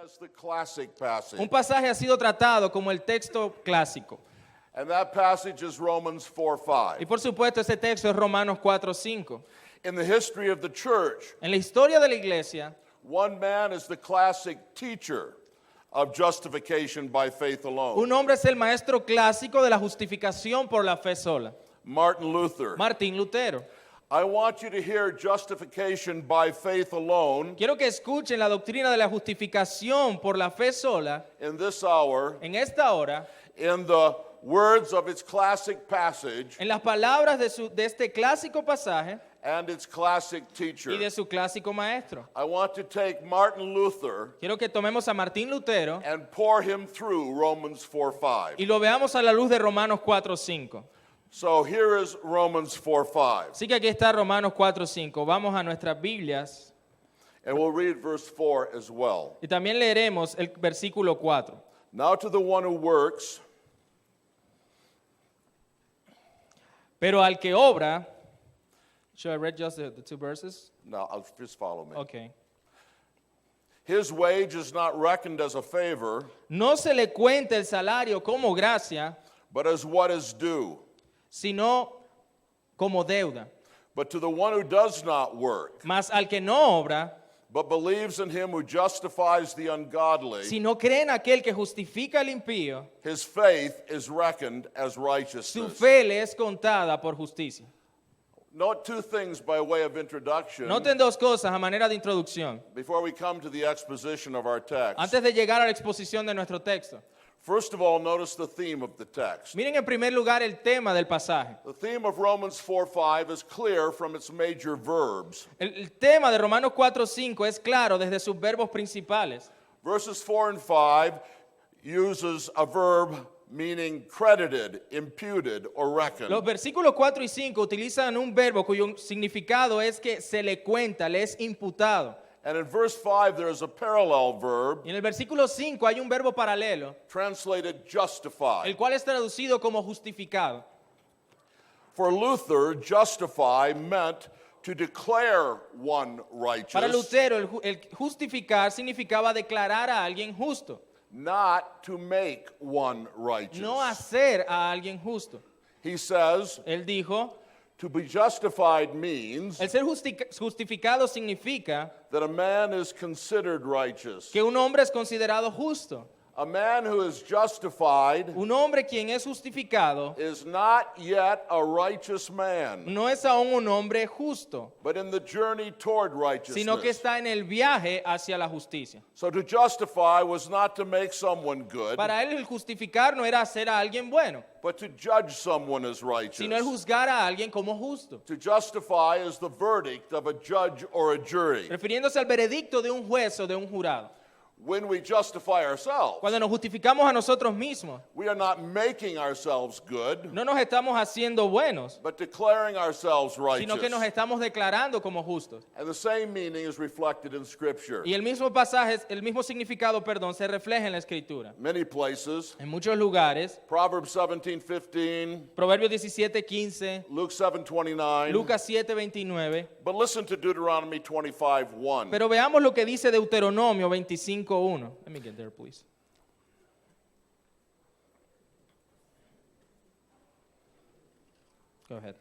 as the classic passage. Un pasaje ha sido tratado como el texto clásico. And that passage is Romans Y 4:5. por supuesto ese texto es Romanos 4:5. In the history of the church, En la historia de la iglesia, one man is the classic teacher of justification by faith alone. un hombre es el maestro clásico de la justificación por la fe sola, Martin Luther. Martín Lutero. I want you to hear justification by faith alone Quiero que escuchen la doctrina de la justificación por la fe sola in this hour en esta hora, in the words of its classic passage en las palabras de este clásico pasaje and its classic y teacher. de su clásico maestro. I want to take Martin Luther Quiero que tomemos a Martín Lutero and pour him through Romans 4:5. y lo veamos a la luz de Romanos 4:5. So here is Romans 4:5. Así que aquí está Romanos 4:5. Vamos a nuestras Biblias And we'll read verse 4 as well. y también leeremos el versículo 4. Now to the one who works, Pero al que obra, should I read just the two verses? now just follow me. Okay. His wage is not reckoned as a favor, No se le cuenta el salario como gracia, but as what is due. sino como deuda. But to the one who does not work, Mas al que no obra, but believes in him who justifies the ungodly, si no cree en aquel que justifica al impío, his faith is reckoned as su righteousness. fe le es contada por justicia. Note two things by way of introduction Noten dos cosas a manera de introducción, before we come to the exposition of our text. antes de llegar a la exposición de nuestro texto. First of all, notice the theme of the text. Miren en primer lugar el tema del pasaje. The theme of Romans 4:5 is clear from its major verbs. El tema de Romanos 4:5 es claro desde sus verbos principales. Verses 4 and 5 uses a verb meaning credited, imputed, or reckoned. Los versículos 4 y 5 utilizan un verbo cuyo significado es que se le cuenta, le es imputado. And in verse 5, there is a parallel verb Y en el versículo 5 hay un verbo paralelo, translated justify. el cual es traducido como justificado. For Luther, justify meant to declare one Para righteous, Lutero, el justificar significaba declarar a alguien justo, not to make one righteous. no hacer a alguien justo. He says, Él dijo, to be justified means el ser justificado significa that a man is considered righteous. que un hombre es considerado justo. A man who is justified Un hombre quien es justificado is not yet a righteous man, no es aún un hombre justo, but in the journey toward sino que righteousness. está en el viaje hacia la justicia. So to justify was not to make someone good, Para él el justificar no era hacer a alguien bueno, but to judge someone as righteous. sino el juzgar a alguien como justo, To justify is the verdict of a judge or a jury. refiriéndose al veredicto de un juez o de un jurado. When we justify ourselves, Cuando nos justificamos a nosotros mismos, we are not making ourselves good, no nos estamos haciendo buenos, but declaring ourselves sino que nos righteous. estamos declarando como justos. And the same meaning is reflected in Scripture. Y el mismo pasaje, el mismo significado, perdón, se refleja en la Escritura. Many places, En muchos lugares, Proverbs 17:15, Proverbios 17:15, Luke 7:29. Lucas 7:29. But listen to Deuteronomy 25:1. Pero veamos lo que dice Deuteronomio 25:1. Let me get there, please. Go ahead.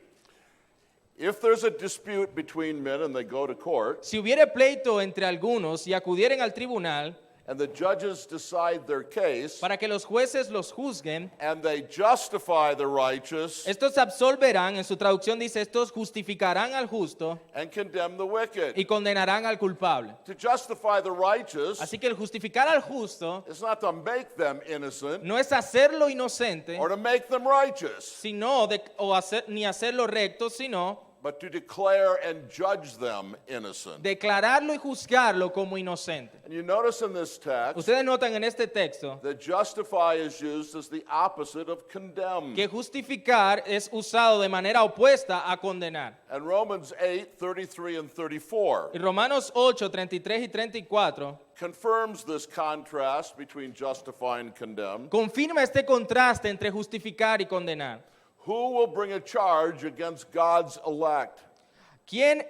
If there's a dispute between men and they go to court, Si hubiere pleito entre algunos y acudieren al tribunal and the judges decide their case, para que los jueces los juzguen, and they justify the righteous estos absolverán, en su traducción dice, estos justificarán al justo and condemn the wicked. y condenarán al culpable. To justify the righteous Así que el justificar al justo is not to make them innocent no es hacerlo inocente, or to make them righteous, sino ni hacerlo recto, sino but to declare and judge them innocent. declararlo y juzgarlo como inocente. And you notice in this text Ustedes notan en este texto that justify is used as the opposite of condemn. que justificar es usado de manera opuesta a condenar. And Romans 8:33 and 34 Y Romanos 8, 33 y 34 confirms this contrast between justify and condemn. confirma este contraste entre justificar y condenar. Who will bring a charge against God's elect? ¿Quién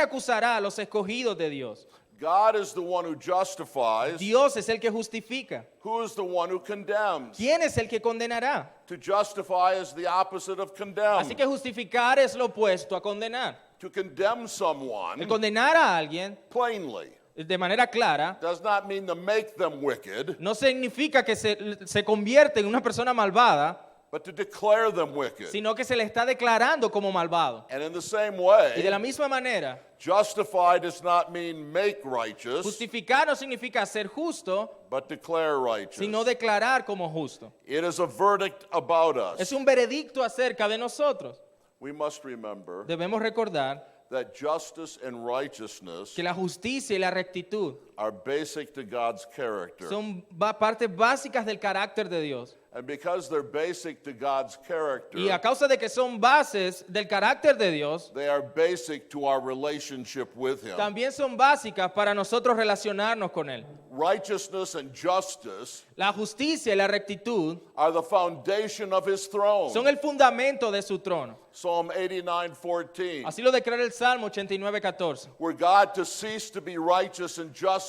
acusará a los escogidos de Dios? God is the one who justifies. Dios es el que justifica. Who is the one who condemns? ¿Quién es el que condenará? To justify is the opposite of condemn. Así que justificar es lo opuesto a condenar. To condemn El someone condenar a alguien plainly de manera clara does not mean to make them wicked, no significa que se convierte en una persona malvada, but to declare them wicked. sino que se le está declarando como malvado. And in the same Y de la way, misma manera, justify does not mean make righteous, justificar no significa ser justo, but declare righteous. sino declarar como justo. It is a verdict about us. Es un veredicto acerca de nosotros. We must remember Debemos recordar that justice and righteousness que la justicia y la rectitud are basic to God's character. son partes básicas del carácter de Dios. And because they're basic to God's character, Y a causa de que son bases del carácter de Dios, they are basic to our relationship with Him. también son básicas para nosotros relacionarnos con Él. Righteousness and justice La justicia y la rectitud are the foundation of His throne. son el fundamento de su trono. Psalm 89:14, Así lo declara el Salmo 89:14, were God to cease to be righteous and just,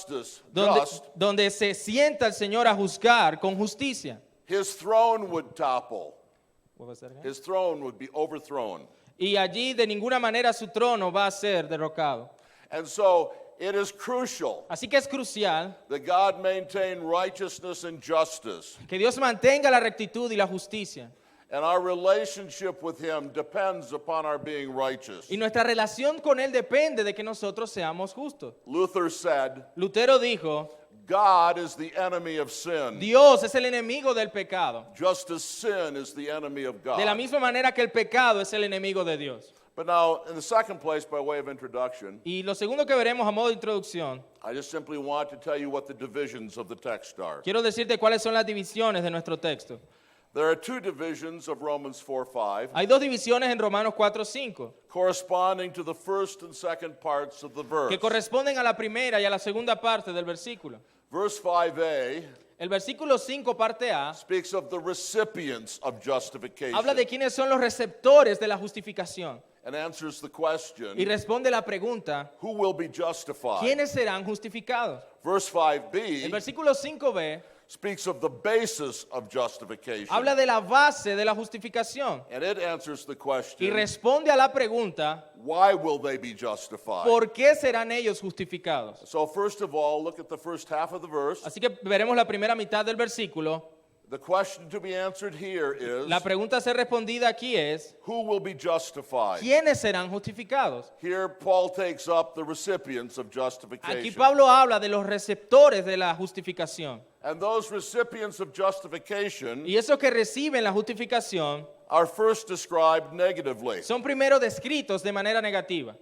donde se sienta el Señor a juzgar con justicia. His throne would topple. His throne would be overthrown. Y allí de ninguna manera su trono va a ser derrocado. And so it is crucial Así que es crucial that God maintain righteousness and justice. que Dios mantenga la rectitud y la justicia. And our relationship with Him depends upon our being righteous. Y nuestra relación con Él depende de que nosotros seamos justos. Luther said, Lutero dijo, God is the enemy of sin, Dios es el enemigo del pecado, just as sin is the enemy of de la God. misma manera que el pecado es el enemigo de Dios. But now, in the second place, by way of introduction, Y lo segundo que veremos a modo de introducción, I just simply want to tell you what the divisions of the text are. quiero decirte cuáles son las divisiones de nuestro texto. There are two divisions of Romans 4:5, Hay dos divisiones en Romanos 4:5 corresponding to the first and second parts of the verse. que corresponden a la primera y a la segunda parte del versículo. Verse 5a El versículo 5, parte A, speaks of the recipients of justification habla de quiénes son los receptores de la justificación and answers the y question, responde la pregunta, who will be justified? ¿quiénes serán justificados? Verse El 5b versículo 5b speaks of the basis of justification, habla de la base de la justificación and it answers the y question, responde a la pregunta, why will they be justified? ¿por qué serán ellos justificados? So first of all, look at the first half of the verse. Así que veremos la primera mitad del versículo. The question to be answered here is, La pregunta a ser respondida aquí es, who will be justified? ¿quiénes serán justificados? Here Paul takes up the recipients of Aquí justification. Pablo habla de los receptores de la justificación. And those recipients of justification Y esos que reciben la justificación are first described negatively. son primero descritos de manera negativa.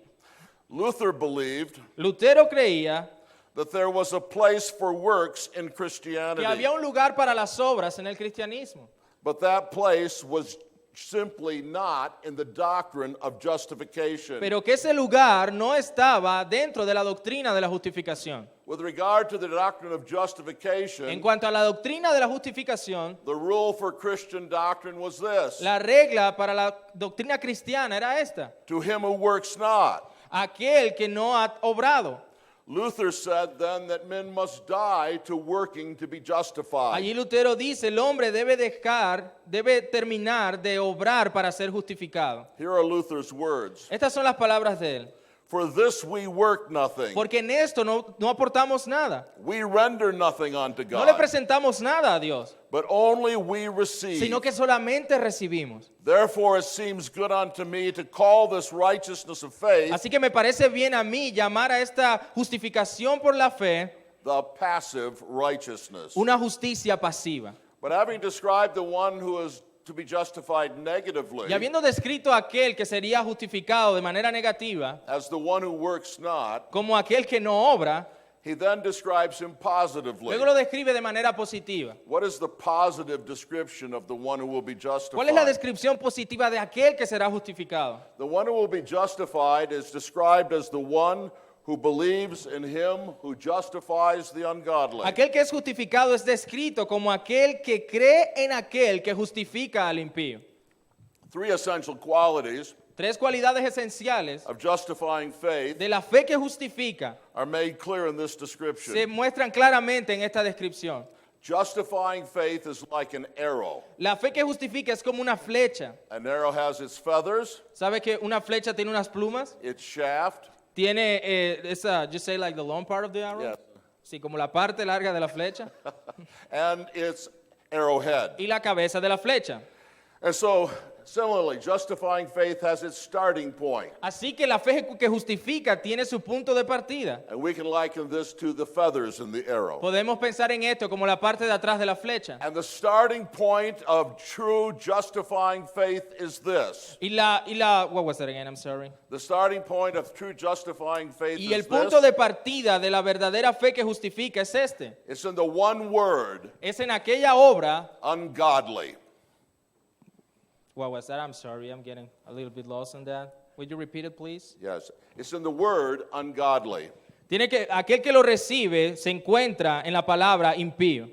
Luther believed Lutero creía that there was a place for works in que Christianity, había un lugar para las obras en el cristianismo, but that place was simply not in the doctrine of justification. pero que ese lugar no estaba dentro de la doctrina de la justificación. With regard to the doctrine of En justification, cuanto a la doctrina de la justificación, the rule for Christian doctrine was this: la regla para la doctrina cristiana era esta: to him who works not. aquel que no ha obrado. Luther said then that men must die to working to be justified. Allí Lutero dice, el hombre debe terminar de obrar para ser justificado. Here are Luther's words: Estas son las palabras de él. for this we work nothing, Porque en esto no aportamos nada. we render nothing unto No le God, presentamos nada a Dios, but only we receive. sino que solamente recibimos. Therefore it seems good unto me to call this righteousness of faith Así que me parece bien a mí llamar a esta justificación por la fe the passive righteousness. una justicia pasiva. But having described the one who is to be justified negatively Y habiendo descrito a aquel que sería justificado de manera negativa as the one who works not, como aquel que no obra, he then describes him positively. luego lo describe de manera positiva. What is the positive description of the one who will be ¿Cuál es la justified? descripción positiva de aquel que será justificado? The one who will be justified is described as the one who believes in him who justifies the ungodly. Aquel que es justificado es descrito como aquel que cree en aquel que justifica al impío. Three essential qualities Tres cualidades esenciales of justifying faith de la fe que justifica are made clear in this se description. muestran claramente en esta descripción. Justifying faith is like an arrow. La fe que justifica es como una flecha. An arrow has its feathers, ¿Sabe que una flecha tiene unas plumas? its shaft. Tiene esa, you say like the long part of the arrow? Yes. Sí, como la parte larga de la flecha And its arrowhead. y la cabeza de la flecha. And so, similarly, justifying faith has its starting point. Así que la fe que justifica tiene su punto de partida. And we can liken this to the feathers in the arrow. Podemos pensar en esto como la parte de atrás de la flecha. And the starting point of true justifying faith is this. What was that again? I'm sorry. The starting point of true justifying faith Y el is punto this. de partida de la verdadera fe que justifica es este. It's in the one word, Es en aquella obra. ungodly. What was that? I'm sorry. I'm getting a little bit lost on that. Would you repeat it, please? Yes. It's in the word, ungodly. Aquel que lo recibe se encuentra en la palabra impío.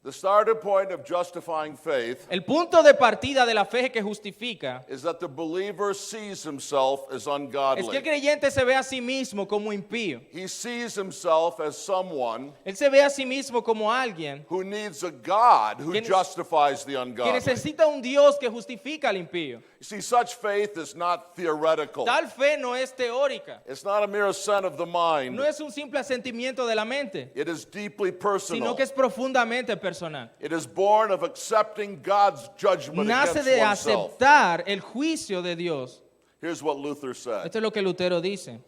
The starting point of justifying faith El punto de partida de la fe que justifica is that the believer sees himself as es que el ungodly. creyente se ve a sí mismo como impío. He sees himself as someone Él se ve a sí mismo como alguien who needs a God who Que justifies the que ungodly. necesita un Dios que justifica al impío. You see, such faith is not theoretical. Tal fe no es teórica, It's not a mere assent of the mind. no es un simple asentimiento de la mente, It is deeply sino personal. que es profundamente personal. It is born of accepting God's judgment Nace against de oneself. aceptar el juicio de Dios. Here's what Luther said. Esto es lo que Lutero dice.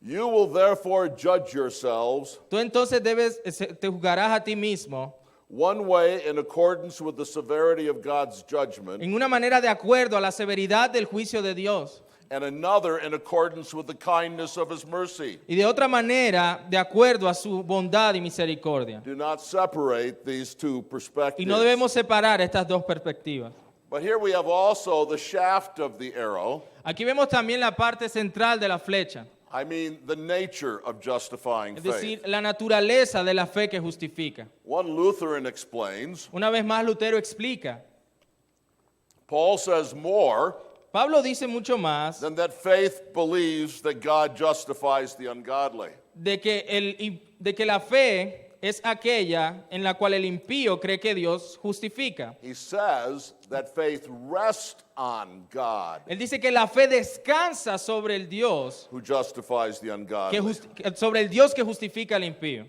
You will therefore judge yourselves Tú entonces te juzgarás a ti mismo one way in accordance with the severity of God's judgment, en una manera de acuerdo a la severidad del juicio de Dios and another in accordance with the kindness of his mercy. y de otra manera de acuerdo a su bondad y misericordia. Do not separate these two Y perspectives. no debemos separar estas dos perspectivas. But here we have also the shaft of the arrow. Aquí vemos también la parte central de la flecha, I mean, the nature of justifying es faith. decir, la naturaleza de la fe que justifica. One Lutheran explains, Una vez más Lutero explica, Paul says more Pablo dice mucho más than that faith believes that God justifies the ungodly. de que la fe es aquella en la cual el impío cree que Dios justifica. He says that faith rests on God Él dice que la fe descansa sobre el Dios who justifies the ungodly. sobre el Dios que justifica al impío.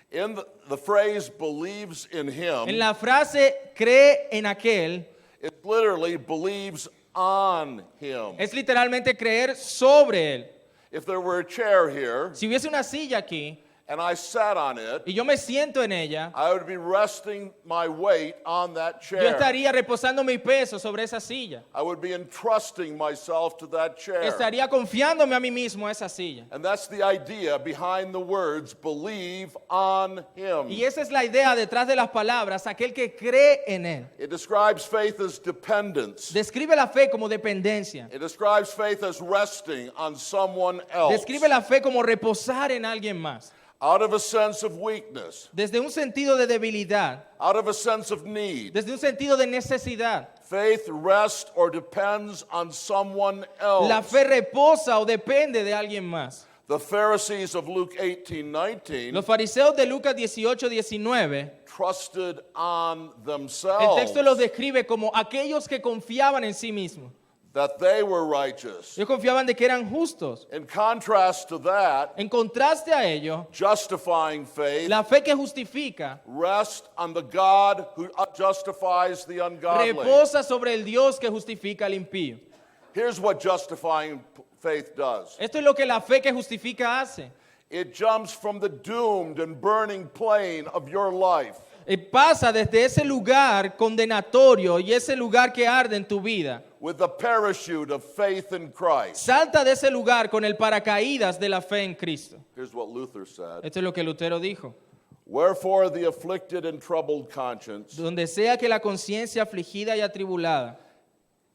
In the phrase believes in En him, la frase cree en aquel it literally believes on him. es literalmente creer sobre él. If there were a chair here Si hubiese una silla aquí and I sat on it, y yo me siento en ella, I would be resting my weight on that yo chair. estaría reposando mi peso sobre esa silla. I would be entrusting myself to that chair. Estaría confiándome a mí mismo a esa silla. And that's the idea behind the words believe on him. Y esa es la idea detrás de las palabras, aquel que cree en él. It describes faith as dependence. Describe la fe como dependencia. It describes faith as resting on someone else. Describe la fe como reposar en alguien más. Out of a sense of weakness, Desde un sentido de debilidad, out of a sense of need. desde un sentido de necesidad. Faith rests or depends on someone else. La fe reposa o depende de alguien más. The Pharisees of Luke 18:19 Los fariseos de Lucas 18:19, trusted on el themselves texto los describe como aquellos que confiaban en sí mismos. that they were righteous. Ellos confiaban de que eran justos. In contrast to that, En contraste a ello, justifying faith la fe que justifica rests on the God who justifies the ungodly. reposa sobre el Dios que justifica al impío. Here's what justifying faith does. Esto es lo que la fe que justifica hace. It jumps from the doomed and burning plane of your life Pasa desde ese lugar condenatorio y ese lugar que arde en tu vida. with the parachute of faith in Christ. Salta de ese lugar con el paracaídas de la fe en Cristo. Here's what Luther said. Esto es lo que Lutero dijo. Wherefore the afflicted and troubled conscience Donde sea que la conciencia afligida y atribulada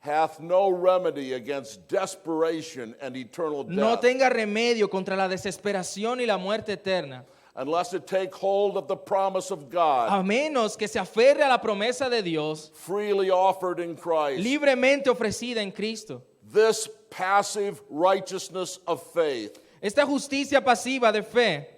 hath no remedy against desperation and eternal no death. tenga remedio contra la desesperación y la muerte eterna. unless it take hold of the promise of God, a menos que se aferre a la promesa de Dios, freely offered in Christ. libremente ofrecida en Cristo. This passive righteousness of faith. Esta justicia pasiva de fe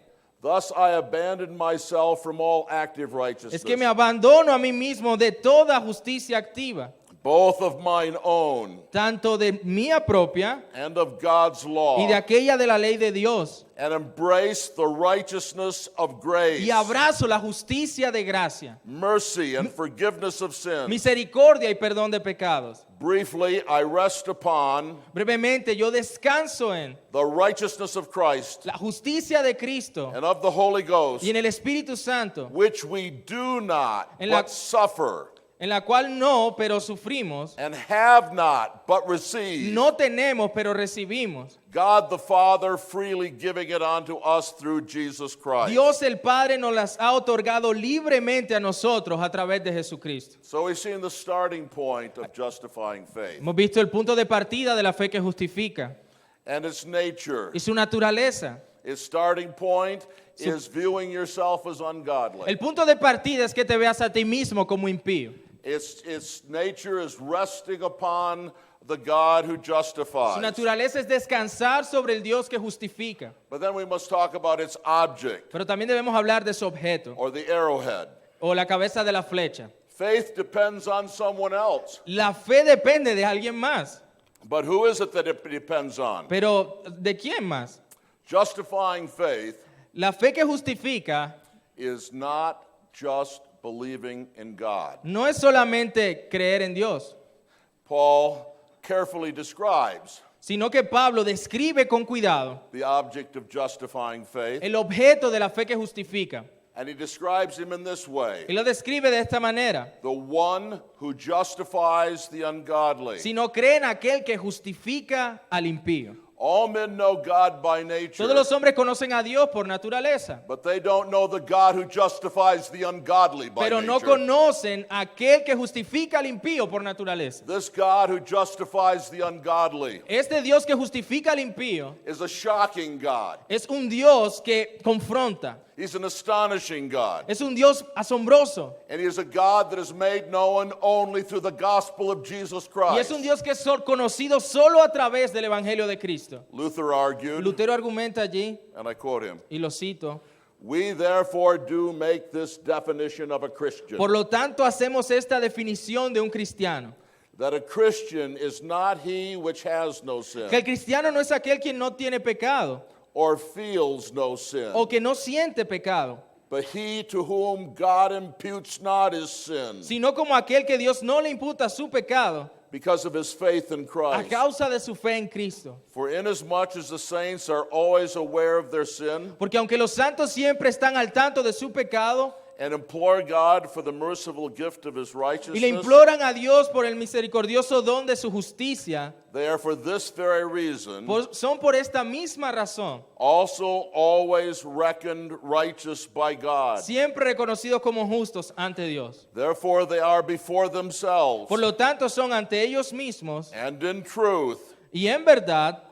Thus I abandon myself from all active righteousness, es que me abandono a mí mismo de toda justicia activa, both of mine own tanto de mía propia and of God's law, y de aquella de la ley de Dios, and embrace the righteousness of grace, y abrazo la justicia de gracia, mercy, and forgiveness of sin. misericordia y perdón de pecados. Briefly, I rest upon Brevemente, yo descanso en the righteousness of Christ la justicia de Cristo and of the Holy Ghost, y en el Espíritu Santo, which we do not En la- but suffer, en la cual no, pero sufrimos, and have not but receive, no tenemos, pero recibimos. God the Father freely giving it unto us through Jesus Christ. Dios el Padre nos las ha otorgado libremente a nosotros a través de Jesucristo. So we've seen the starting point of justifying faith Hemos visto el punto de partida de la fe que justifica and its nature. y su naturaleza. Its starting point is viewing yourself as ungodly. El punto de partida es que te veas a ti mismo como impío. Its nature is resting upon the God who Su justifies. naturaleza es descansar sobre el Dios que justifica. But then we must talk about its object, Pero también debemos hablar de su objeto or the arrowhead. o la cabeza de la flecha. Faith depends on someone else. La fe depende de alguien más. But who is it that it depends on? Pero ¿de quién más? Justifying faith La fe que justifica is not just believing in God. no es solamente creer en Dios, Paul carefully describes sino que Pablo describe con cuidado the object of justifying faith, el objeto de la fe que justifica. and he describes him in this way: Y lo describe de esta manera. the one who justifies the ungodly. Si no cree en aquel que justifica al impío. All men know God by nature, Todos los hombres conocen a Dios por naturaleza, but they don't know the God who justifies the ungodly by pero no nature. conocen a aquel que justifica al impío por naturaleza. This God who justifies the ungodly Este Dios que justifica al impío is a shocking God. es un Dios que confronta, He's an astonishing God. es un Dios asombroso And he is a God that is made known only through the gospel of Jesus y Christ. es un Dios que es conocido solo a través del Evangelio de Cristo. Luther argued, Lutero argumenta allí, and I quote him, y lo cito, "We therefore do make this definition of a Christian, por lo tanto hacemos esta definición de un cristiano, that a Christian is not he which has no sin, que el cristiano no es aquel quien no tiene pecado or feels no sin, o que no siente pecado, but he to whom God imputes not his sin, sino como aquel que Dios no le imputa su pecado because of his faith in a Christ. causa de su fe en Cristo. For inasmuch as the saints are always aware of their sin, Porque aunque los santos siempre están al tanto de su pecado and implore God for the merciful gift of his y le righteousness, imploran a Dios por el misericordioso don de su justicia, they are for this very reason son por esta misma razón also always reckoned righteous by God. siempre reconocidos como justos ante Dios. Therefore they are before themselves, Por lo tanto son ante ellos mismos and in truth, y en verdad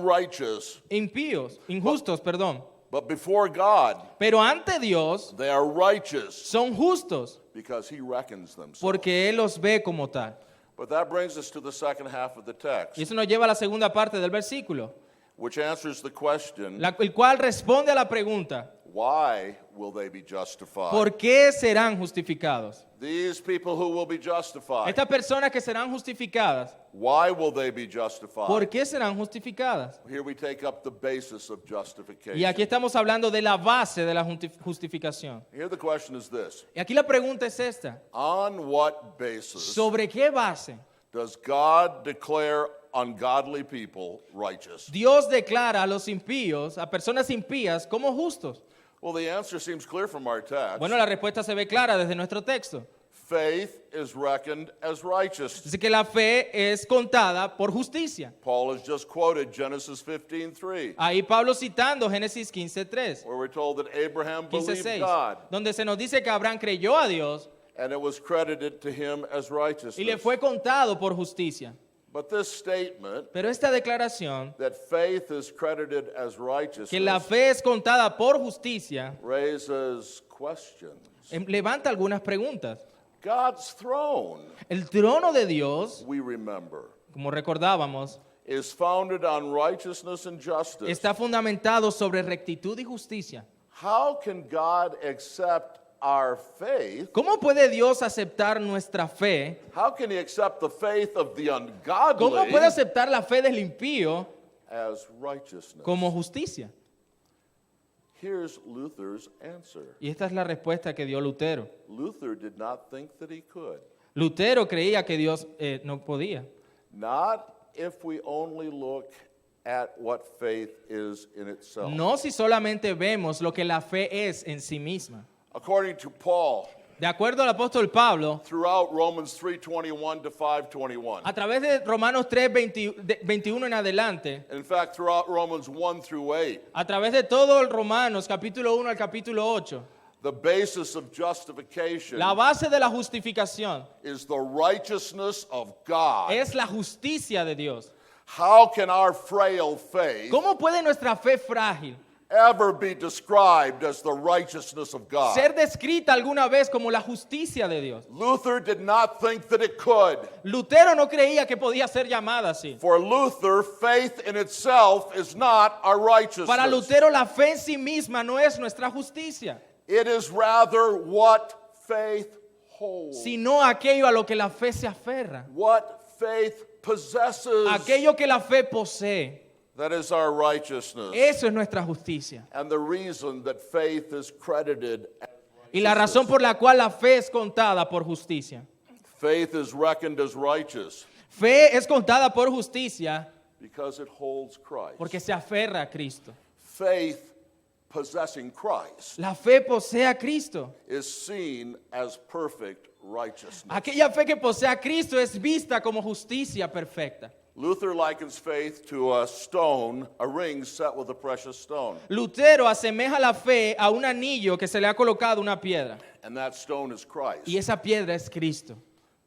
unrighteous. impíos, injustos, perdón. But before God, Pero ante Dios they are righteous son justos because he reckons them so. porque Él los ve como tal. But that brings us to the second half of the Y text, eso nos lleva a la segunda parte del versículo, which answers the question, el cual responde a la pregunta, why will they be justified? ¿por qué serán justificados? These people who will be justified, Estas personas que serán justificadas, why will they be justified? ¿por qué serán justificadas? Here we take up the basis of justification. Y aquí estamos hablando de la base de la justificación. Here the question is this: Y aquí la pregunta es esta, on what basis ¿sobre qué base does God declare ungodly people righteous? Dios declara a los impíos, a personas impías, como justos? Well, the answer seems clear from our text. Bueno, la respuesta se ve clara desde nuestro texto. Faith is reckoned as righteous. Dice que la fe es contada por justicia. Paul has just quoted Genesis 15:3, Ahí Pablo citando Génesis 15:3, where we're told that Abraham believed 15:6, God, donde se nos dice que Abraham creyó a Dios and it was credited to him as y le righteousness. fue contado por justicia. But this statement Pero esta declaración, that faith is credited as que la righteousness fe es contada por justicia, raises questions. levanta algunas preguntas. God's throne, El trono de Dios, we remember, como recordábamos, is founded on righteousness and justice. está fundamentado sobre rectitud y justicia. How can God accept our faith? ¿Cómo puede Dios aceptar nuestra fe? How can he accept the faith of the ¿Cómo ungodly puede aceptar la fe del impío as righteousness? como justicia? Here's Luther's answer. Y esta es la respuesta que dio Lutero. Luther did not think that he could. Lutero creía que Dios no podía. Not if we only look at what faith is in itself. No si solamente vemos lo que la fe es en sí misma. According to Paul, De acuerdo al apóstol Pablo, throughout Romans 3:21 to 5:21. a través de Romanos 3, 21 en adelante, In fact, throughout Romans 1 through 8, a través de todo el Romanos, capítulo 1 al capítulo 8, the basis of justification la base de la justificación is the righteousness of God. es la justicia de Dios. How can our frail faith ¿Cómo puede nuestra fe frágil ever be described as the righteousness of God? ser descrita alguna vez como la justicia de Dios? Luther did not think that it could. Lutero no creía que podía ser llamada así. For Luther, faith in itself is not our righteousness. Para Lutero la fe en sí misma no es nuestra justicia, It is rather what faith holds, sino aquello a lo que la fe se aferra, what faith possesses. aquello que la fe posee. That is our righteousness. Eso es nuestra justicia. And the reason that faith is credited as Y la razón por la cual la fe es contada por justicia. faith is reckoned as righteous Fe es contada por justicia because it holds Christ. porque se aferra a Cristo. Faith possessing Christ La fe posee a Cristo. is seen as perfect righteousness. Aquella fe que posee a Cristo es vista como justicia perfecta. Luther likens faith to a stone, a ring set with a precious stone. Lutero asemeja la fe a un anillo que se le ha colocado una piedra. And that stone is Christ. Y esa piedra es Cristo.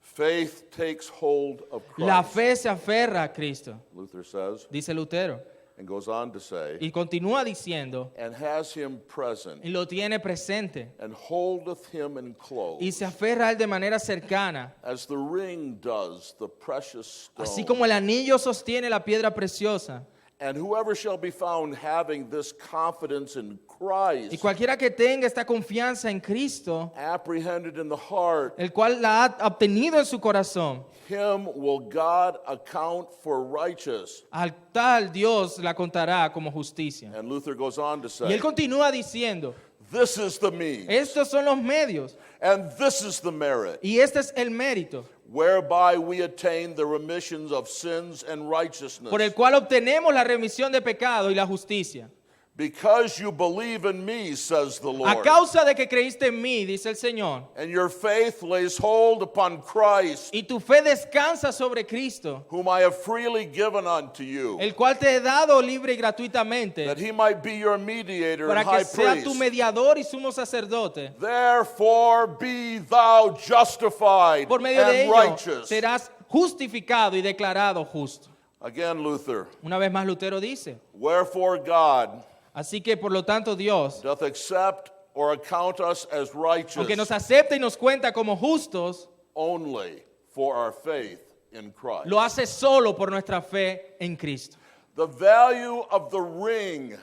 Faith takes hold of Christ, La fe se aferra a Cristo, Luther says, dice Lutero. and goes on to say, Y continúa diciendo, and has him present, y lo tiene presente. and holdeth him enclosed, Y se aferra a él de manera cercana. as the ring does the precious stone. Así como el anillo sostiene la piedra preciosa. And whoever shall be found having this confidence in Y Christ, cualquiera que tenga esta confianza en Cristo, apprehended in the heart, el cual la ha obtenido en su corazón, him will God account for righteous. al tal Dios la contará como justicia. And Luther goes on to Y él say, continúa diciendo, this is the means, estos son los medios and this is the merit, y este es el mérito whereby we attain the remissions of sins and righteousness. por el cual obtenemos la remisión de pecado y la justicia. Because you believe in me, says the A Lord, causa de que creíste en mí, dice el Señor, and your faith lays hold upon Christ, y tu fe descansa sobre Cristo, whom I have freely given unto you, el cual te he dado libre y gratuitamente, that he might be your mediator para and que high sea tu priest. mediador y sumo sacerdote. Therefore be thou justified Por medio de and ello righteous. serás justificado y declarado justo. Again, Luther, Una vez más Lutero dice, wherefore God así que por lo tanto Dios, doth accept or account us as righteous aunque nos acepta y nos cuenta como justos, only for our faith in Christ. lo hace solo por nuestra fe en Cristo. The value of the ring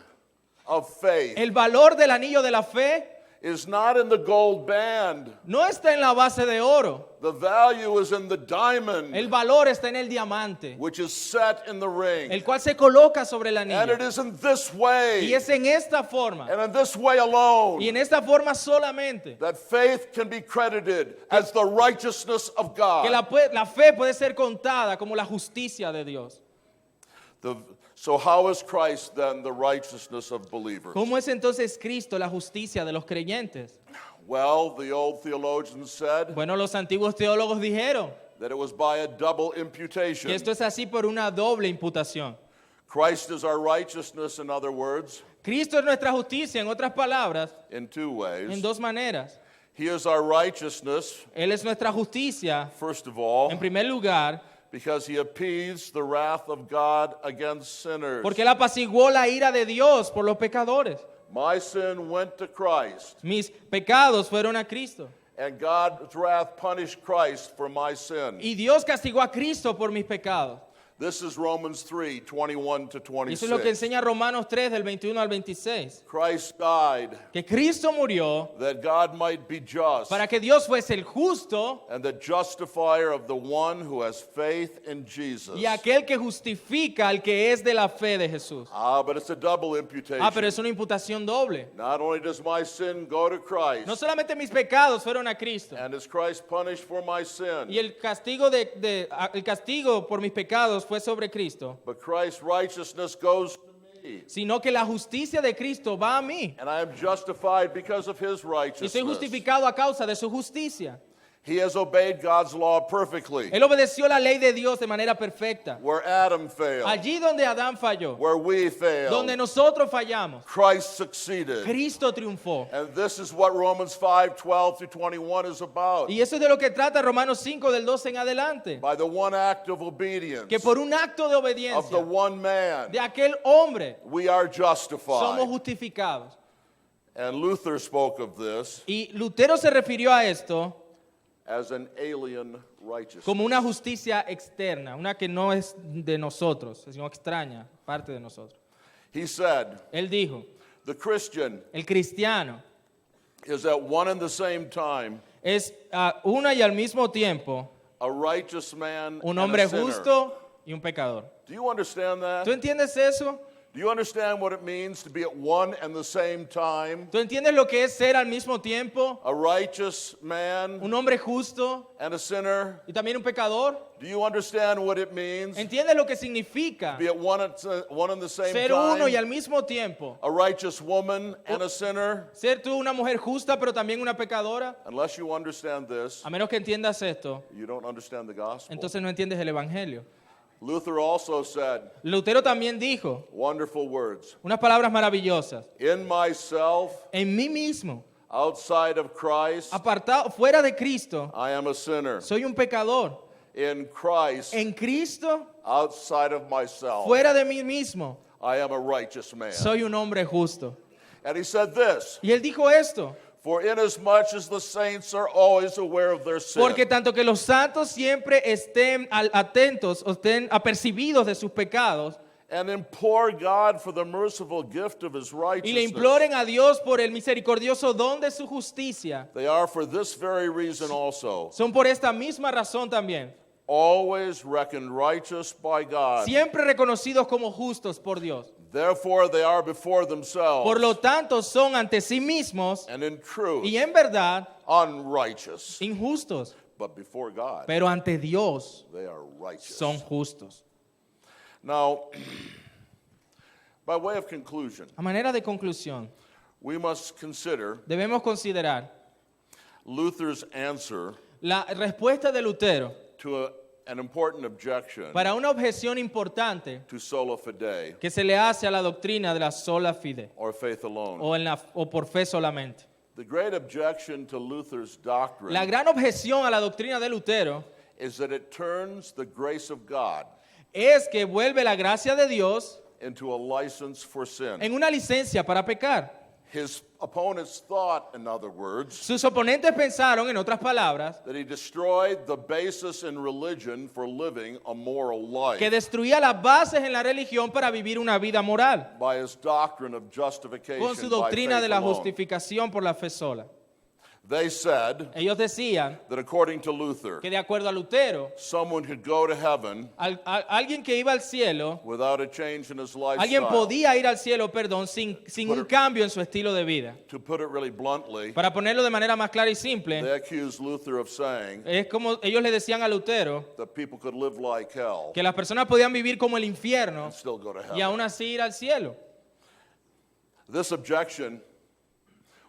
of faith El valor del anillo de la fe is not in the gold band. no está en la base de oro. The value is in the diamond, El valor está en el diamante, which is set in the ring. el cual se coloca sobre el And it anillo. is in this Y way, es en esta forma, and in this way alone, y en esta forma solamente, that faith can be credited as the righteousness of que God. la fe puede ser contada como la justicia de Dios. So how is Christ then the righteousness of believers? ¿Cómo es entonces Cristo la justicia de los creyentes? Well, the old theologians said Bueno, los antiguos teólogos dijeron that it was by a double que imputation. esto es así por una doble imputación. Christ is our righteousness, in other words, Cristo es nuestra justicia, en otras palabras, in two en ways. dos maneras. He is our righteousness, Él es nuestra justicia, first of all, en primer lugar, because he appeased the wrath of God against sinners. Porque él apaciguó la ira de Dios por los pecadores. My sin went to Christ, Mis pecados fueron a Cristo. and God's wrath punished Christ for my sin. Y Dios castigó a Cristo por mis pecados. This is Romans 3, 21 to Y eso es lo que 26. enseña Romanos 3 del 21 al 26. Christ died Que Cristo murió that God might be just para que Dios fuese el justo and the justifier of the one who has faith in Jesus. y aquel que justifica al que es de la fe de Jesús. But it's a double imputation. Pero es una imputación doble. Not only does my sin go to Christ, No solamente mis pecados fueron a Cristo. and is Christ punished for my sin, Y el castigo, el castigo por mis pecados fue sobre Cristo, but Christ's righteousness goes to me. sino que la justicia de Cristo va a mí. And I am justified because of his Y soy righteousness. justificado a causa de su justicia. He has obeyed God's law perfectly. Él obedeció la ley de Dios de manera perfecta. Where Adam failed, Allí donde Adán falló, where we failed, donde nosotros fallamos, Christ succeeded. Cristo triunfó. And this is what Romans 5, 12 through 21 is about. Y eso es de lo que trata Romanos 5 del 12 en adelante. By the one act of obedience Que por un acto de of the obediencia one man, de aquel hombre we are somos justified. justificados. And Luther spoke of this Y Lutero se refirió a esto as an alien righteousness. como una justicia externa, una que no es de nosotros, sino extraña, parte de nosotros. He said, Él dijo, the Christian el cristiano is at one and the same time es una y al mismo tiempo a righteous man un and hombre a sinner. justo y un pecador. Do you understand that? ¿Tú entiendes eso? Do you understand what it means to be at one and the same time? ¿Tú entiendes lo que es ser al mismo tiempo A righteous man un hombre justo and a sinner? y también un pecador? Do you understand what it means to ¿Entiendes lo que significa be at one and the same ser uno y time? al mismo tiempo? A righteous woman and a sinner? Ser tú una mujer justa pero también una pecadora. Unless you understand this, A menos que entiendas esto, you don't understand the gospel. entonces no entiendes el evangelio. Luther also said Lutero también dijo wonderful words. unas palabras maravillosas. In myself, En mí mismo, outside of Christ, apartado, fuera de Cristo, I am a sinner. soy un pecador. In Christ, En Cristo, outside of myself, fuera de mí mismo, I am a righteous man. soy un hombre justo. And he said this, Y él dijo esto, for inasmuch as the saints are always aware of their sin, porque tanto que los santos siempre estén atentos o estén apercibidos de sus pecados and implore God for the merciful gift of his y le righteousness, imploren a Dios por el misericordioso don de su justicia, they are for this very reason also son por esta misma razón también, always reckoned righteous by God. siempre reconocidos como justos por Dios. Therefore they are before themselves, Por lo tanto, son ante sí mismos and in truth y en verdad unrighteous. injustos, But before God, pero ante Dios they are righteous. son justos. Now, by way of conclusion, A manera de conclusión, we must consider debemos considerar Luther's answer la respuesta de Lutero to an important objection para una objeción importante to sola fide, que se le hace a la doctrina de la sola fide or faith alone. o por fe solamente. The great objection to Luther's doctrine La gran objeción a la doctrina de Lutero is that it turns the grace of God es que vuelve la gracia de Dios into a license for sin. en una licencia para pecar. His opponents thought, in other words, Sus oponentes pensaron, en otras palabras, that he destroyed the basis in religion for living a moral life que destruía las bases en la religión para vivir una vida moral, by his doctrine of justification con su by doctrina faith de la alone. justificación por la fe sola. They said Ellos decían that according to Luther, que de acuerdo a Lutero, someone could go to heaven alguien que iba al cielo, without a change in his lifestyle. alguien podía ir al cielo, perdón, sin un cambio en su estilo de vida. To put it really bluntly, Para ponerlo de manera más clara y they simple, accused Luther of saying es como ellos le decían a Lutero that people could live like hell que las personas podían vivir como el infierno and still go to y heaven. aún así ir al cielo. This objection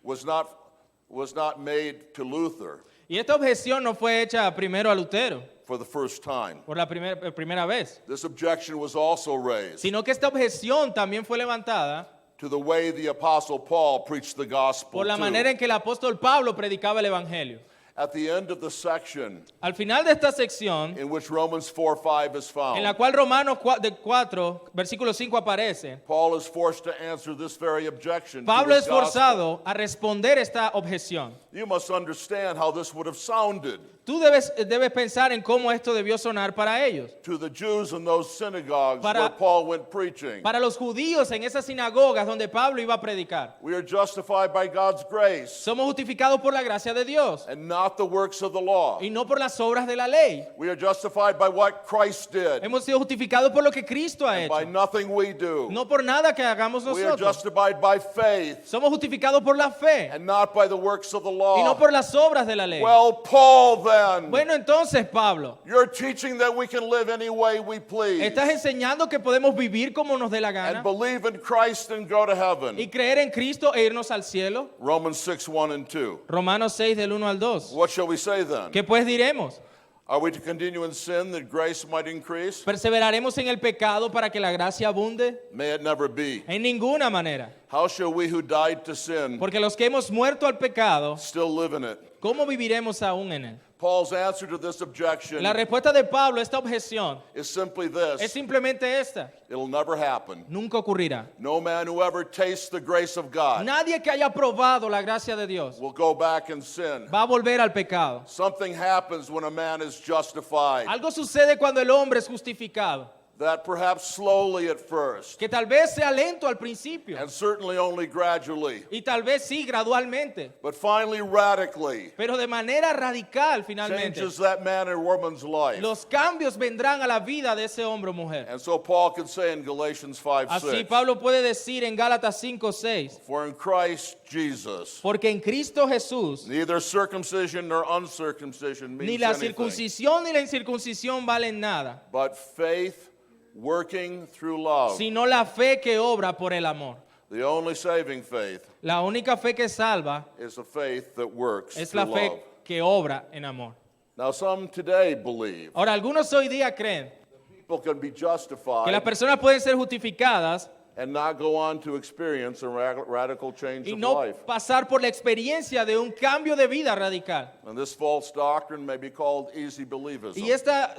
was not made to Luther Y esta objeción no fue hecha primero a Lutero, for the first time. por la primera vez, This objection was also raised sino que esta objeción también fue levantada to the way the Apostle Paul preached the gospel por la too. manera en que el apóstol Pablo predicaba el evangelio. At the end of the section Al final de esta sección, in which Romans 4:5 is en la found, cual Romanos 4, versículo 5 aparece, Paul is forced to answer this very objection to Pablo his es gospel. forzado a responder esta objeción. You must understand how this would have sounded Tú debes pensar en cómo esto debió sonar para ellos. to the Jews in those synagogues Para- where Paul went preaching. Para los judíos en esas sinagogas donde Pablo iba a predicar. We are justified by God's grace Somos justificados por la gracia de Dios and not the works of the law. y no por las obras de la ley. We are justified by what Christ did, Hemos sido justificados por lo que Cristo ha by hecho, nothing we do. no por nada que hagamos We are nosotros. justified by faith Somos justificados por la fe and not by the works of the y no law. por las obras de la ley. Well, Paul, then, Bueno, entonces, Pablo, you're teaching that we can live any way we please estás enseñando que podemos vivir como nos dé la and gana believe in Christ and go to y heaven. creer en Cristo e irnos al cielo. Romans 6:1 and 2. Romanos 6 del 1 al 2. What shall we say then? ¿Qué pues diremos? Are we to continue in sin that grace might increase? ¿Perseveraremos en el pecado para que la gracia abunde? May it never be. En ninguna manera. How shall we who died to sin Porque los que hemos muerto al pecado, still live in it? ¿cómo viviremos aún en él? Paul's answer to this objection La respuesta de Pablo a esta objeción is simply es this: simplemente esta. it'll never happen. Nunca ocurrirá. No man who ever tastes the grace of God Nadie que haya probado la gracia de Dios will go back and sin. va a volver al pecado. Something happens when a man is justified, Algo sucede cuando el hombre es justificado, that perhaps slowly at first, que tal vez sea lento al principio and certainly only gradually, y tal vez sí gradualmente, but finally radically pero de manera radical finalmente. changes that man or woman's life. Los cambios vendrán a la vida de ese hombre o mujer. And so Paul can say in Galatians Así 5:6, Pablo puede decir en Gálatas 5:6, for in Christ Jesus, porque en Cristo Jesús neither circumcision nor uncircumcision ni means la anything, circuncisión ni la incircuncisión valen nada, but faith working through love. sino la fe que obra por el amor. The only saving faith La única fe que salva is a faith that works es through la fe love. que obra en amor. Now some today believe Ahora, algunos hoy día creen people can be que las justified personas pueden ser justificadas and not go on to experience a radical change y of no life. pasar por la experiencia de un cambio de vida radical. And this false doctrine may be called easy believism. Y esta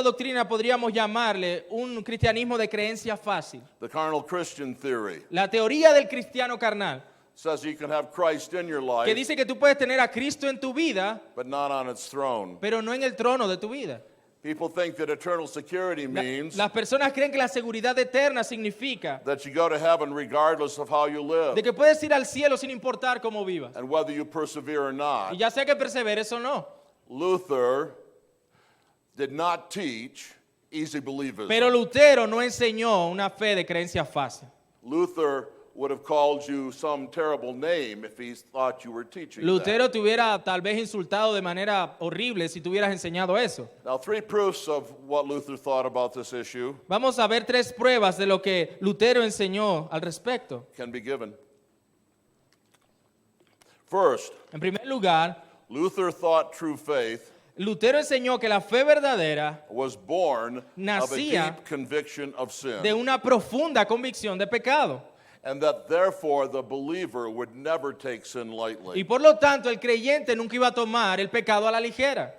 doctrina podríamos llamarle un cristianismo de creencia fácil. The carnal Christian theory La teoría del cristiano carnal, says you can have Christ in your que life, dice que tú puedes tener a Cristo en tu vida, but not on its throne. pero no en el trono de tu vida. People think that eternal security means Las personas creen que la seguridad eterna significa that you go to heaven regardless of how you live de que puedes ir al cielo sin importar cómo vivas. and whether you persevere or Y not. ya sea que perseveres o no. Luther did not teach easy believism. Pero Lutero no enseñó una fe de creencia fácil. Luther would have called you some terrible name if he thought you were teaching that. Lutero te hubiera tal vez insultado de manera horrible si te hubieras enseñado eso. Now, 3 proofs of what Luther thought about this issue Vamos a ver 3 pruebas de lo que Lutero enseñó al respecto. can be given. First, En primer lugar, Luther thought true faith Lutero enseñó que la fe verdadera was born of a Nacía deep conviction of sin, de una profunda convicción de pecado. and that therefore the believer would never take sin Y lightly. por lo tanto, el creyente nunca iba a tomar el pecado a la ligera.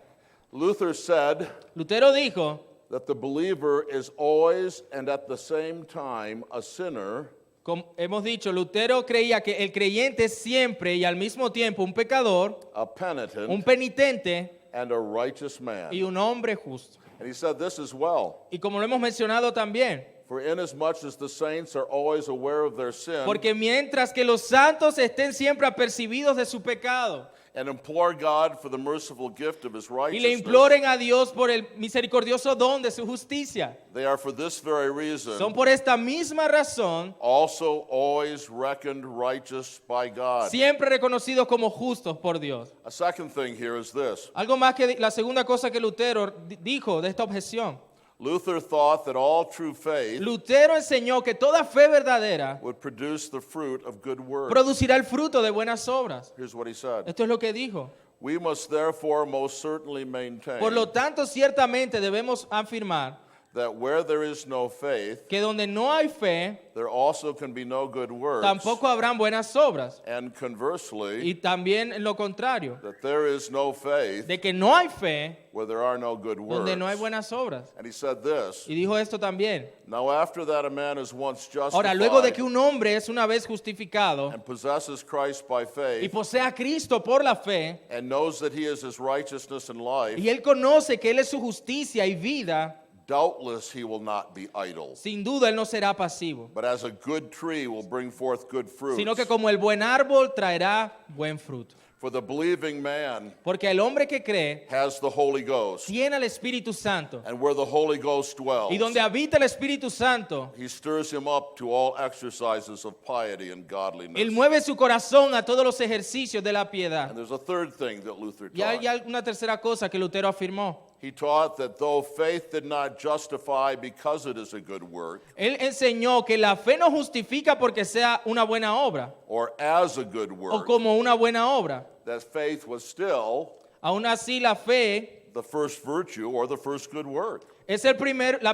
Luther said Lutero dijo that the believer is always and at the same time a sinner, como hemos dicho, Lutero creía que el creyente es siempre y al mismo tiempo un pecador, a penitent, un penitente and a righteous man. y un hombre justo. And he said this as well. Y como lo hemos mencionado también, For inasmuch as the saints are always aware of their sin porque mientras que los santos estén siempre apercibidos de su pecado and implore God for the merciful gift of his y le righteousness, imploren a Dios por el misericordioso don de su justicia, they are for this very reason son por esta misma razón also always reckoned righteous by God. siempre reconocidos como justos por Dios. A second thing here is this. Algo más que la segunda cosa que Lutero dijo de esta objeción. Luther thought that all true faith Lutero enseñó que toda fe verdadera would produce the fruit of good works. producirá el fruto de buenas obras. Here's what he said. Esto es lo que dijo. We must therefore most certainly maintain Por lo tanto, ciertamente debemos afirmar that where there is no faith, que donde no hay fe, there also can be no good works. tampoco habrán buenas obras. And conversely, Y también en lo contrario, that there is no faith de que no hay fe where there are no good works. donde no hay buenas obras. And he said this, Y dijo esto también. now after that a man is once justified Ahora, luego de que un hombre es una vez justificado and possesses Christ by y faith posee a Cristo por la fe, and knows that he is his righteousness and life, y él conoce que él es su justicia y vida, doubtless he will not be idle, sin duda él no será pasivo, but as a good tree will bring forth good fruits. sino que como el buen árbol traerá buen fruto. For the believing man Porque el hombre que cree has the Holy Ghost, tiene al Espíritu Santo, and where the Holy Ghost dwells, y donde habita el Espíritu Santo, he stirs him up to all exercises of piety and godliness. él mueve su corazón a todos los ejercicios de la piedad. And there's a third thing that Luther Y hay taught. una tercera cosa que Lutero afirmó. He taught that though faith did not justify because it is a good work, Él enseñó que la fe no justifica porque sea una buena obra or as a good o work, como una buena obra. that faith was still Aún así la fe the first virtue or the first good work. es la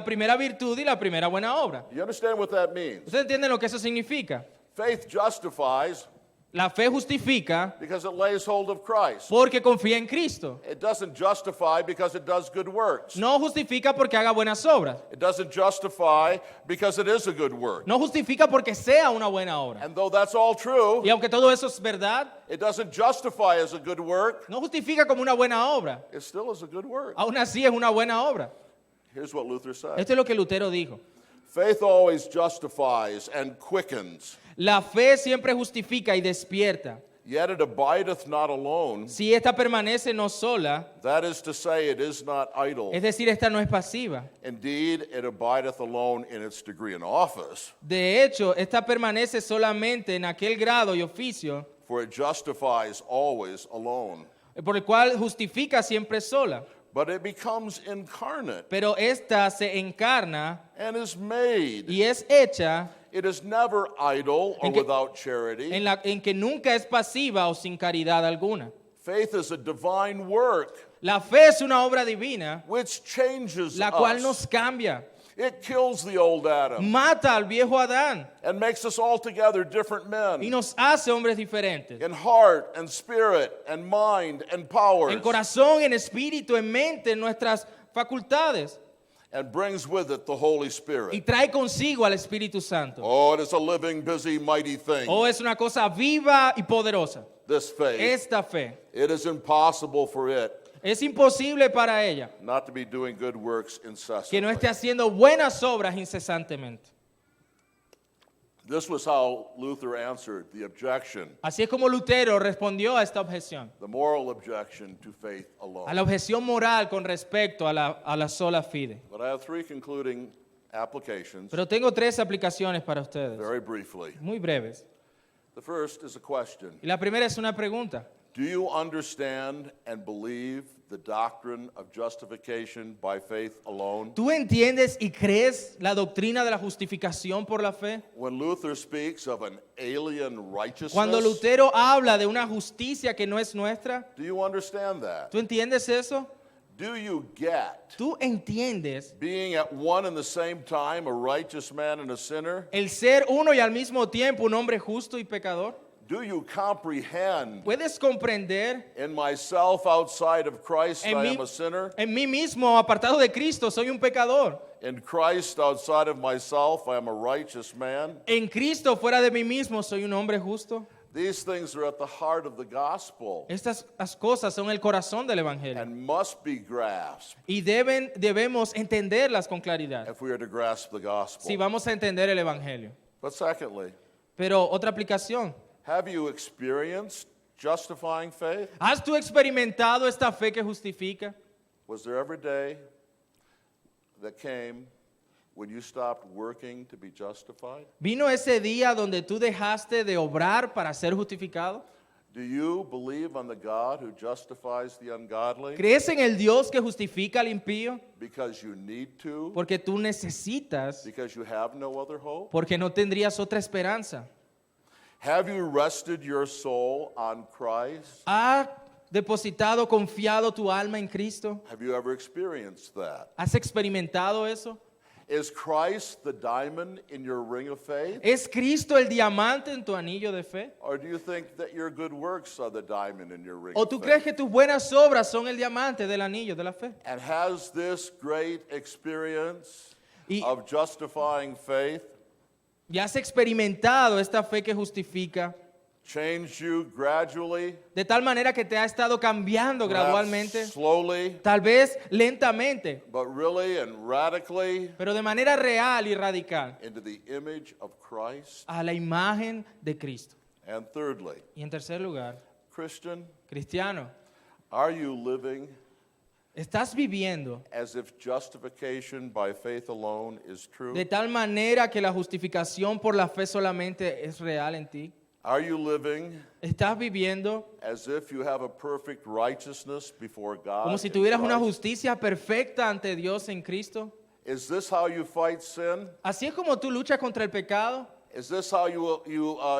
primera virtud y la primera buena obra. Do you understand what that means? ¿Ustedes entienden lo que eso significa? Faith justifies La fe justifica because it lays hold of Christ. porque confía en Cristo. It doesn't justify because it does good works. No justifica porque haga buenas obras. It doesn't justify because it is a good work. No justifica porque sea una buena obra. And though that's all true, Y aunque todo eso es verdad, it doesn't justify as a good work. no justifica como una buena obra. It still is a good work. Aún así es una buena obra. Here's what Luther said. Esto es lo que Lutero dijo. Faith always justifies and quickens, La fe siempre justifica y despierta. yet it abideth not alone. Si esta permanece no sola, That is to say, it is not idle. es decir, esta no es pasiva. Indeed, it abideth alone in its degree and office, De hecho, esta permanece solamente en aquel grado y oficio for it justifies always alone. por el cual justifica siempre sola. But it becomes incarnate Pero esta se encarna and is made. y es hecha It is never idle or En que- without charity. en que nunca es pasiva o sin caridad alguna. Faith is a divine work La fe es una obra divina, which changes la cual us. nos cambia, It kills the old Adam mata al viejo Adán and makes us altogether different y men nos hace hombres diferentes. in heart and spirit and mind and powers, En corazón, en espíritu, en mente, en nuestras facultades. and brings with it the Holy Y Spirit. trae consigo al Espíritu Santo. Oh, it is a living, busy, mighty thing, O es una cosa viva y poderosa. this faith. Esta fe. It is impossible for it Es imposible para ella not to be doing good works que no incessantly. esté haciendo buenas obras incesantemente. This was how Luther answered the objection, Así es como Lutero respondió a esta objeción. the moral objection to faith A alone. la objeción moral con respecto a la sola fide. But I have three concluding applications, Pero tengo tres aplicaciones para ustedes, very briefly. muy breves. The first is a question. Y la primera es una pregunta. Do you understand and believe the doctrine of justification by faith alone? ¿Tú entiendes y crees la doctrina de la justificación por la fe? When Luther speaks of an alien Cuando righteousness, Lutero habla de una justicia que no es nuestra, do you understand that? ¿tú entiendes eso? Do you get ¿Tú entiendes being at one and the same time a righteous man and a sinner? el ser uno y al mismo tiempo un hombre justo y pecador? Do you comprehend ¿Puedes comprender in myself outside of Christ en I mí, am a sinner? en mí mismo, apartado de Cristo, soy un pecador? In Christ outside of myself I am a righteous man? En Cristo, fuera de mí mismo, soy un hombre justo? These things are at the heart of the gospel Estas las cosas son el corazón del Evangelio and must be grasped y debemos entenderlas con claridad if we are to grasp the gospel. si vamos a entender el Evangelio. But secondly, Pero otra aplicación. have you experienced justifying faith? ¿Has tú experimentado esta fe que justifica? Was there ever a day that came when you stopped working to be justified? ¿Vino ese día donde tú dejaste de obrar para ser justificado? Do you believe on the God who justifies the ungodly ¿Crees en el Dios que justifica al impío? because you need to, Porque tú necesitas, because you have no other hope? porque no tendrías otra esperanza. Have you rested your soul on Christ? ¿Has depositado, confiado tu alma en Cristo? Have you ever experienced that? ¿Has experimentado eso? Is Christ the diamond in your ring of faith? ¿Es Cristo el diamante en tu anillo de fe? Or do you think that your good works are the diamond in your ring ¿O of tú faith? crees que tus buenas obras son el diamante del anillo de la fe? And has this great experience Y- of justifying faith ¿Ya has experimentado esta fe que justifica? changed you gradually, De tal manera que te ha estado cambiando perhaps gradualmente, slowly, tal vez lentamente, but really and radically pero de manera real y radical, into the image of Christ? a la imagen de Cristo. And thirdly, Y en tercer lugar, Christian, cristiano, are you living ¿estás viviendo as if justification by faith alone is true? de tal manera que la justificación por la fe solamente es real en ti? Are you living ¿Estás viviendo as if you have a perfect righteousness before God? como si in tuvieras una Christ? justicia perfecta ante Dios en Cristo? Is this how you fight sin? ¿Así es como tú luchas contra el pecado? Is this how you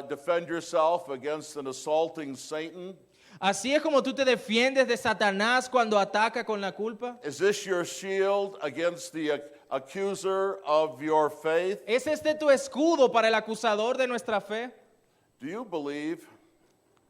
defend yourself against an assaulting Satan? ¿Así es como tú te defiendes de Satanás cuando ataca con la culpa? Is this your shield against the accuser of your faith? ¿Es este tu escudo para el acusador de nuestra fe? Do you believe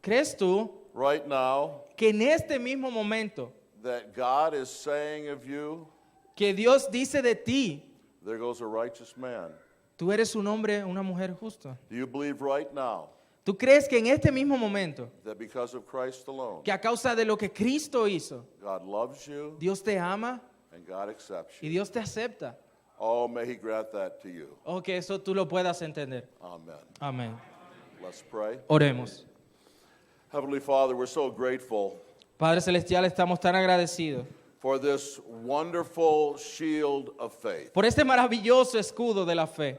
¿Crees tú right now que en este mismo momento that God is saying of you, que Dios dice de ti, there goes a righteous man? tú eres un hombre, una mujer justa? Do you believe right now ¿Tú crees que en este mismo momento, that because of Christ alone, que a causa de lo que Cristo hizo, God loves you Dios te ama and God accepts y you? Dios te acepta? Oh, may He grant that to you. O que eso tú lo puedas entender. Amen. Amén. Let's pray. Oremos. Heavenly Father, we're so grateful Padre Celestial, estamos tan agradecidos for this wonderful shield of faith. por este maravilloso escudo de la fe.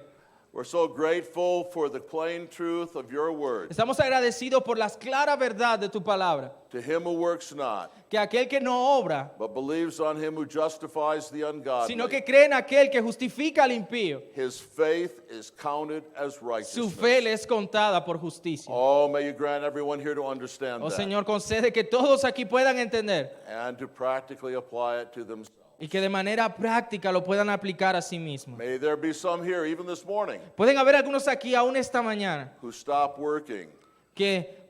We're so grateful for the plain truth of your word. Estamos agradecidos por la clara verdad de tu palabra, To him who works not, que aquel que no obra, but believes on him who justifies the ungodly, sino que cree en aquel que justifica al impío, his faith is counted as su righteousness. fe le es contada por justicia. Oh, may you grant everyone here to understand Oh that Señor, concede que todos aquí puedan entender and to practically apply it to themselves. y que de manera práctica lo puedan aplicar a sí mismos. May there be some here, even this morning, Pueden haber algunos aquí aún esta mañana who stop working que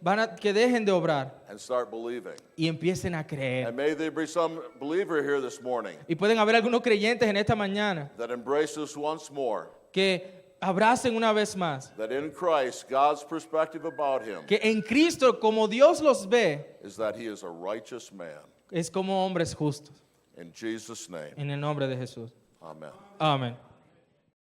dejen de obrar and start believing. y empiecen a creer. And may there be some believer here this morning Y pueden haber algunos creyentes en esta mañana that embraces once more que abracen una vez más that in Christ, God's perspective about him que en Cristo, como Dios los ve, is that he is a righteous man. es como hombres justos. In Jesus' name, En el nombre de Jesús. amen. Amén.